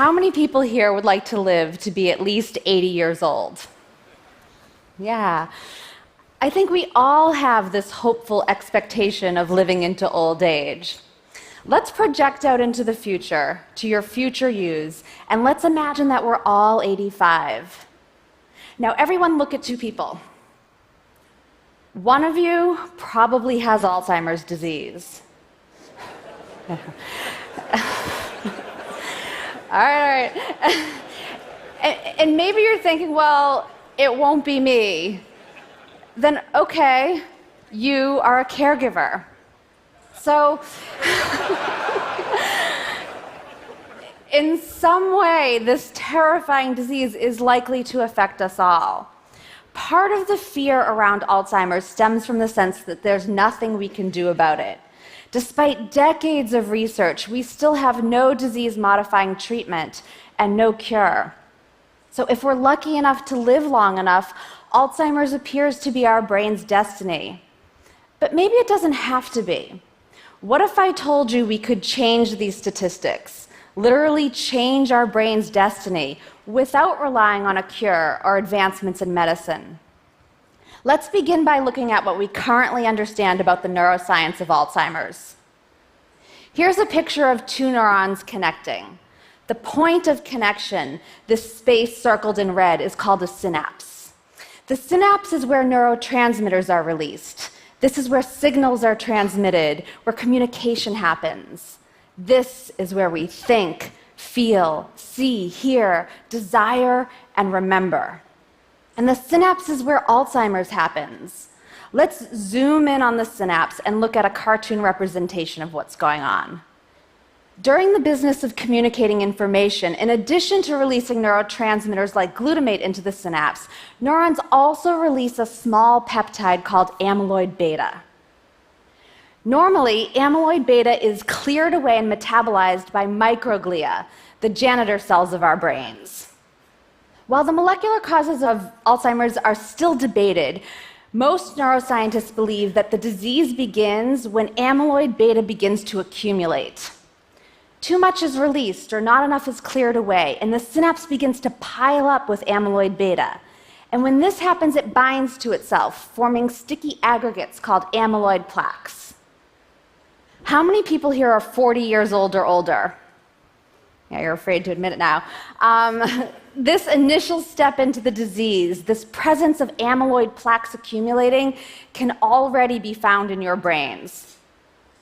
How many people here would like to live to be at least 80 years old? Yeah. I think we all have this hopeful expectation of living into old age. Let's project out into the future, to your future yous, and let's imagine that we're all 85. Now, everyone look at two people. One of you probably has Alzheimer's disease. All right. And maybe you're thinking, well, it won't be me. Then, okay, you are a caregiver. So, in some way, this terrifying disease is likely to affect us all. Part of the fear around Alzheimer's stems from the sense that there's nothing we can do about it. Despite decades of research, we still have no disease-modifying treatment and no cure. So if we're lucky enough to live long enough, Alzheimer's appears to be our brain's destiny. But maybe it doesn't have to be. What if I told you we could change these statistics, literally change our brain's destiny, without relying on a cure or advancements in medicine? Let's begin by looking at what we currently understand about the neuroscience of Alzheimer's. Here's a picture of two neurons connecting. The point of connection, this space circled in red, is called a synapse. The synapse is where neurotransmitters are released. This is where signals are transmitted, where communication happens. This is where we think, feel, see, hear, desire, and remember. And the synapse is where Alzheimer's happens. Let's zoom in on the synapse and look at a cartoon representation of what's going on. During the business of communicating information, in addition to releasing neurotransmitters like glutamate into the synapse, neurons also release a small peptide called amyloid beta. Normally, amyloid beta is cleared away and metabolized by microglia, the janitor cells of our brains. While the molecular causes of Alzheimer's are still debated, most neuroscientists believe that the disease begins when amyloid beta begins to accumulate. Too much is released or not enough is cleared away, and the synapse begins to pile up with amyloid beta. And when this happens, it binds to itself, forming sticky aggregates called amyloid plaques. How many people here are 40 years old or older? Yeah, you're afraid to admit it now. This initial step into the disease, this presence of amyloid plaques accumulating, can already be found in your brains.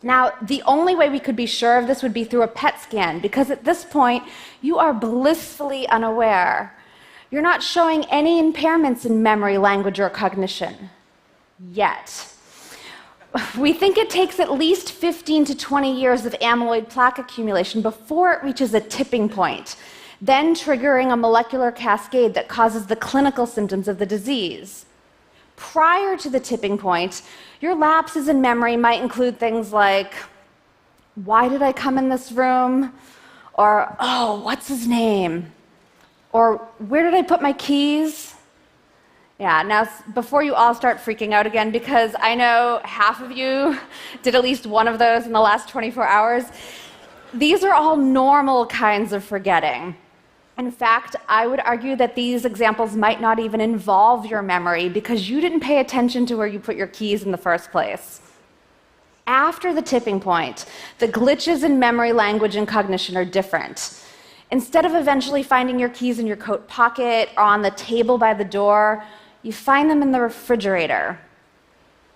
Now, the only way we could be sure of this would be through a PET scan, because at this point, you are blissfully unaware. You're not showing any impairments in memory, language, or cognition. Yet. We think it takes at least 15 to 20 years of amyloid plaque accumulation before it reaches a tipping point, then triggering a molecular cascade that causes the clinical symptoms of the disease. Prior to the tipping point, your lapses in memory might include things like, why did I come in this room? Or, oh, what's his name? Or, where did I put my keys? Yeah, now before you all start freaking out again, because I know half of you did at least one of those in the last 24 hours, these are all normal kinds of forgetting. In fact, I would argue that these examples might not even involve your memory because you didn't pay attention to where you put your keys in the first place. After the tipping point, the glitches in memory, language, and cognition are different. Instead of eventually finding your keys in your coat pocket or on the table by the door, you find them in the refrigerator.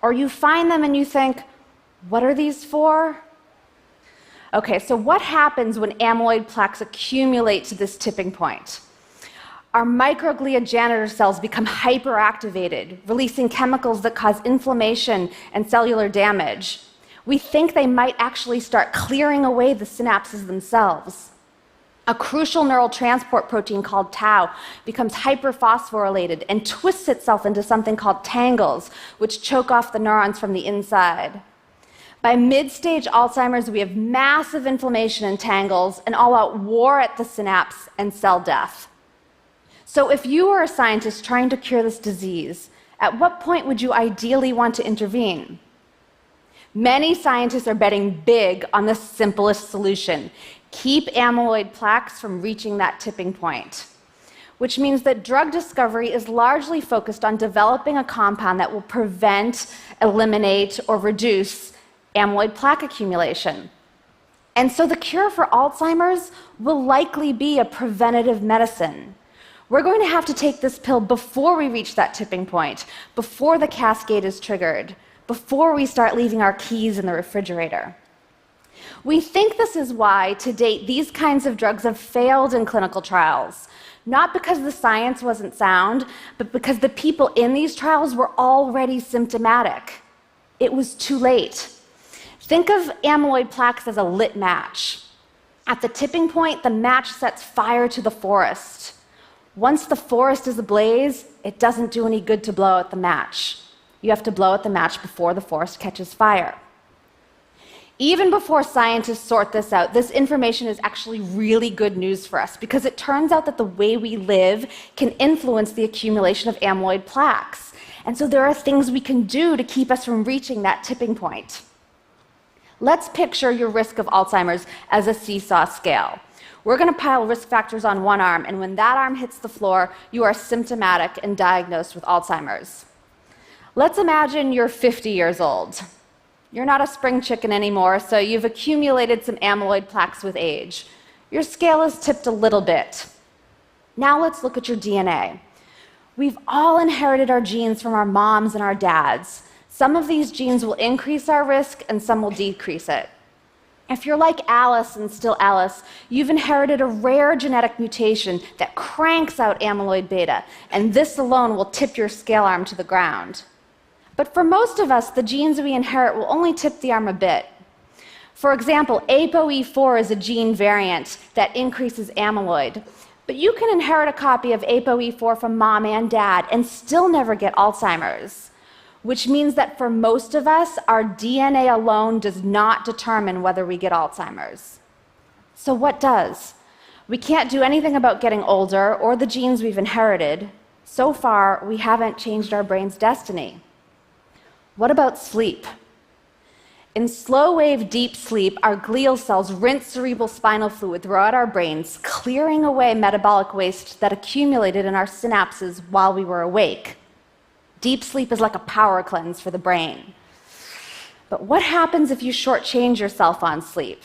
Or you find them and you think, what are these for? Okay, so what happens when amyloid plaques accumulate to this tipping point? Our microglia janitor cells become hyperactivated, releasing chemicals that cause inflammation and cellular damage. We think they might actually start clearing away the synapses themselves. A crucial neural transport protein called tau becomes hyperphosphorylated and twists itself into something called tangles, which choke off the neurons from the inside. By mid-stage Alzheimer's, we have massive inflammation in tangles, an all-out war at the synapse, and cell death. So if you were a scientist trying to cure this disease, at what point would you ideally want to intervene? Many scientists are betting big on the simplest solution: keep amyloid plaques from reaching that tipping point, which means that drug discovery is largely focused on developing a compound that will prevent, eliminate, or reduce amyloid plaque accumulation. And so the cure for Alzheimer's will likely be a preventative medicine. We're going to have to take this pill before we reach that tipping point, before the cascade is triggered, before we start leaving our keys in the refrigerator. We think this is why, to date, these kinds of drugs have failed in clinical trials, not because the science wasn't sound, but because the people in these trials were already symptomatic. It was too late. Think of amyloid plaques as a lit match. At the tipping point, the match sets fire to the forest. Once the forest is ablaze, it doesn't do any good to blow out the match. You have to blow out the match before the forest catches fire. Even before scientists sort this out, this information is actually really good news for us, because it turns out that the way we live can influence the accumulation of amyloid plaques. And so there are things we can do to keep us from reaching that tipping point. Let's picture your risk of Alzheimer's as a seesaw scale. We're going to pile risk factors on one arm, and when that arm hits the floor, you are symptomatic and diagnosed with Alzheimer's. Let's imagine you're 50 years old. You're not a spring chicken anymore, so you've accumulated some amyloid plaques with age. Your scale is tipped a little bit. Now let's look at your DNA. We've all inherited our genes from our moms and our dads. Some of these genes will increase our risk, and some will decrease it. If you're like Alice and still Alice, you've inherited a rare genetic mutation that cranks out amyloid beta, and this alone will tip your scale arm to the ground. But for most of us, the genes we inherit will only tip the arm a bit. For example, ApoE4 is a gene variant that increases amyloid. But you can inherit a copy of ApoE4 from mom and dad and still never get Alzheimer's, which means that for most of us, our DNA alone does not determine whether we get Alzheimer's. So what does? We can't do anything about getting older or the genes we've inherited. So far, we haven't changed our brain's destiny. What about sleep? In slow-wave deep sleep, our glial cells rinse cerebral spinal fluid throughout our brains, clearing away metabolic waste that accumulated in our synapses while we were awake. Deep sleep is like a power cleanse for the brain. But what happens if you shortchange yourself on sleep?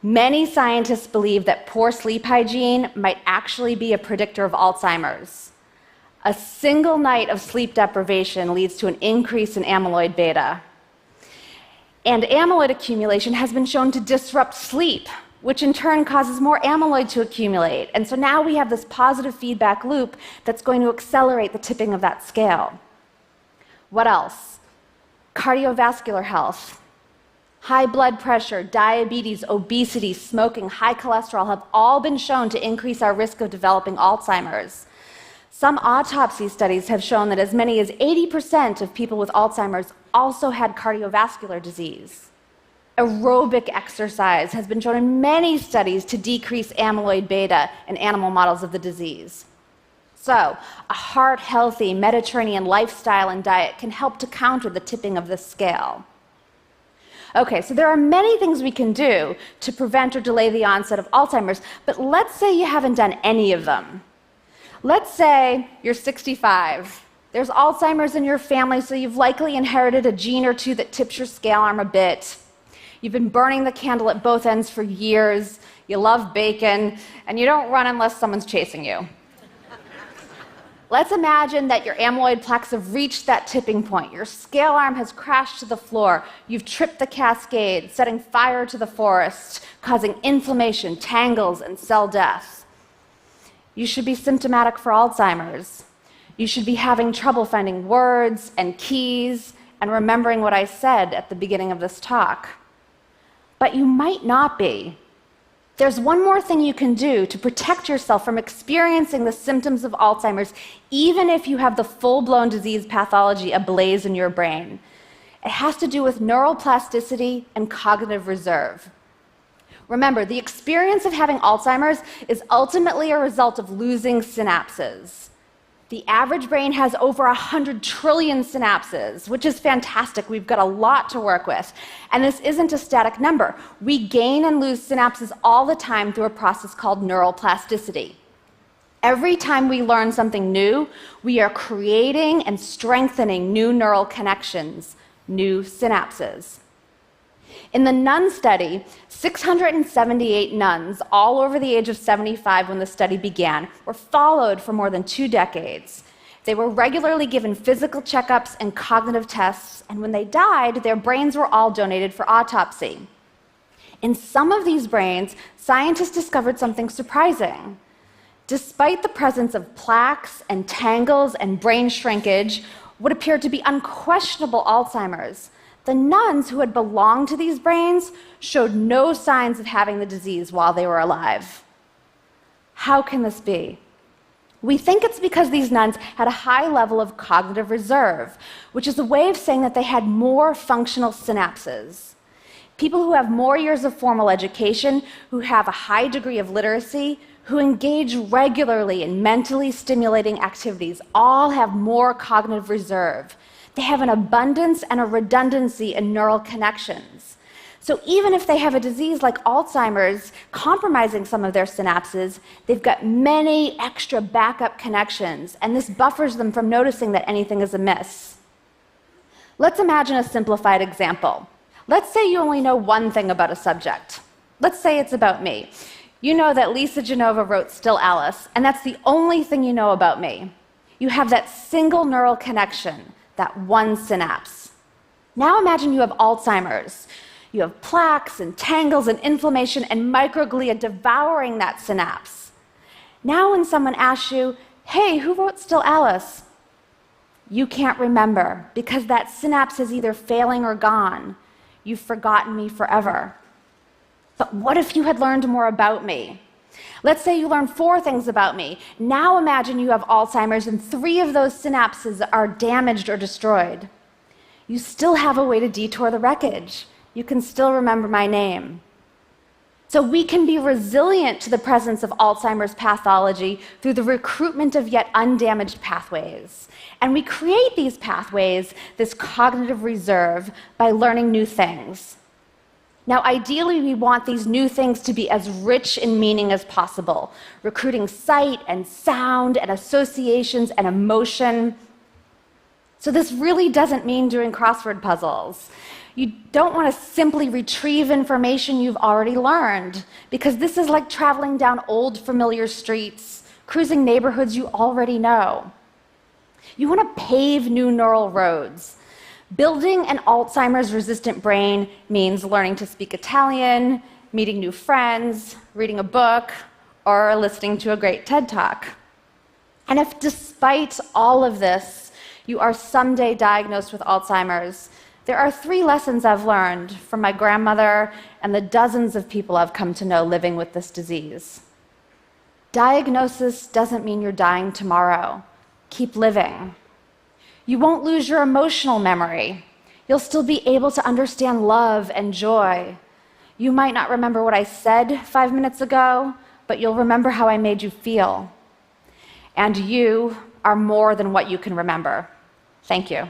Many scientists believe that poor sleep hygiene might actually be a predictor of Alzheimer's. A single night of sleep deprivation leads to an increase in amyloid beta. And amyloid accumulation has been shown to disrupt sleep, which in turn causes more amyloid to accumulate. And so now we have this positive feedback loop that's going to accelerate the tipping of that scale. What else? Cardiovascular health. High blood pressure, diabetes, obesity, smoking, high cholesterol have all been shown to increase our risk of developing Alzheimer's. Some autopsy studies have shown that as many as 80% of people with Alzheimer's also had cardiovascular disease. Aerobic exercise has been shown in many studies to decrease amyloid beta in animal models of the disease. So, a heart-healthy Mediterranean lifestyle and diet can help to counter the tipping of this scale. Okay, so there are many things we can do to prevent or delay the onset of Alzheimer's, but let's say you haven't done any of them. Let's say you're 65. There's Alzheimer's in your family, so you've likely inherited a gene or two that tips your scale arm a bit. You've been burning the candle at both ends for years, you love bacon, and you don't run unless someone's chasing you. Let's imagine that your amyloid plaques have reached that tipping point. Your scale arm has crashed to the floor. You've tripped the cascade, setting fire to the forest, causing inflammation, tangles, and cell death. You should be symptomatic for Alzheimer's. You should be having trouble finding words and keys and remembering what I said at the beginning of this talk. But you might not be. There's one more thing you can do to protect yourself from experiencing the symptoms of Alzheimer's, even if you have the full-blown disease pathology ablaze in your brain. It has to do with neuroplasticity and cognitive reserve. Remember, the experience of having Alzheimer's is ultimately a result of losing synapses. The average brain has over 100 trillion synapses, which is fantastic. We've got a lot to work with. And this isn't a static number. We gain and lose synapses all the time through a process called neural plasticity. Every time we learn something new, we are creating and strengthening new neural connections, new synapses. In the nun study, 678 nuns, all over the age of 75 when the study began, were followed for more than 2 decades. They were regularly given physical checkups and cognitive tests, and when they died, their brains were all donated for autopsy. In some of these brains, scientists discovered something surprising. Despite the presence of plaques and tangles and brain shrinkage, what appeared to be unquestionable Alzheimer's, the nuns who had belonged to these brains showed no signs of having the disease while they were alive. How can this be? We think it's because these nuns had a high level of cognitive reserve, which is a way of saying that they had more functional synapses. People who have more years of formal education, who have a high degree of literacy, who engage regularly in mentally stimulating activities, all have more cognitive reserve. They have an abundance and a redundancy in neural connections. So even if they have a disease like Alzheimer's compromising some of their synapses, they've got many extra backup connections, and this buffers them from noticing that anything is amiss. Let's imagine a simplified example. Let's say you only know one thing about a subject. Let's say it's about me. You know that Lisa Genova wrote Still Alice, and that's the only thing you know about me. You have that single neural connection, that one synapse. Now imagine you have Alzheimer's. You have plaques and tangles and inflammation and microglia devouring that synapse. Now when someone asks you, hey, who wrote Still Alice? You can't remember because that synapse is either failing or gone. You've forgotten me forever. But what if you had learned more about me? Let's say you learned 4 things about me. Now imagine you have Alzheimer's and 3 of those synapses are damaged or destroyed. You still have a way to detour the wreckage. You can still remember my name. So we can be resilient to the presence of Alzheimer's pathology through the recruitment of yet undamaged pathways. And we create these pathways, this cognitive reserve, by learning new things. Now, ideally, we want these new things to be as rich in meaning as possible, recruiting sight and sound and associations and emotion. So this really doesn't mean doing crossword puzzles. You don't want to simply retrieve information you've already learned, because this is like traveling down old familiar streets, cruising neighborhoods you already know. You want to pave new neural roads. Building an Alzheimer's-resistant brain means learning to speak Italian, meeting new friends, reading a book, or listening to a great TED Talk. And if despite all of this, you are someday diagnosed with Alzheimer's, there are 3 lessons I've learned from my grandmother and the dozens of people I've come to know living with this disease. Diagnosis doesn't mean you're dying tomorrow. Keep living. You won't lose your emotional memory. You'll still be able to understand love and joy. You might not remember what I said 5 minutes ago, but you'll remember how I made you feel. And you are more than what you can remember. Thank you.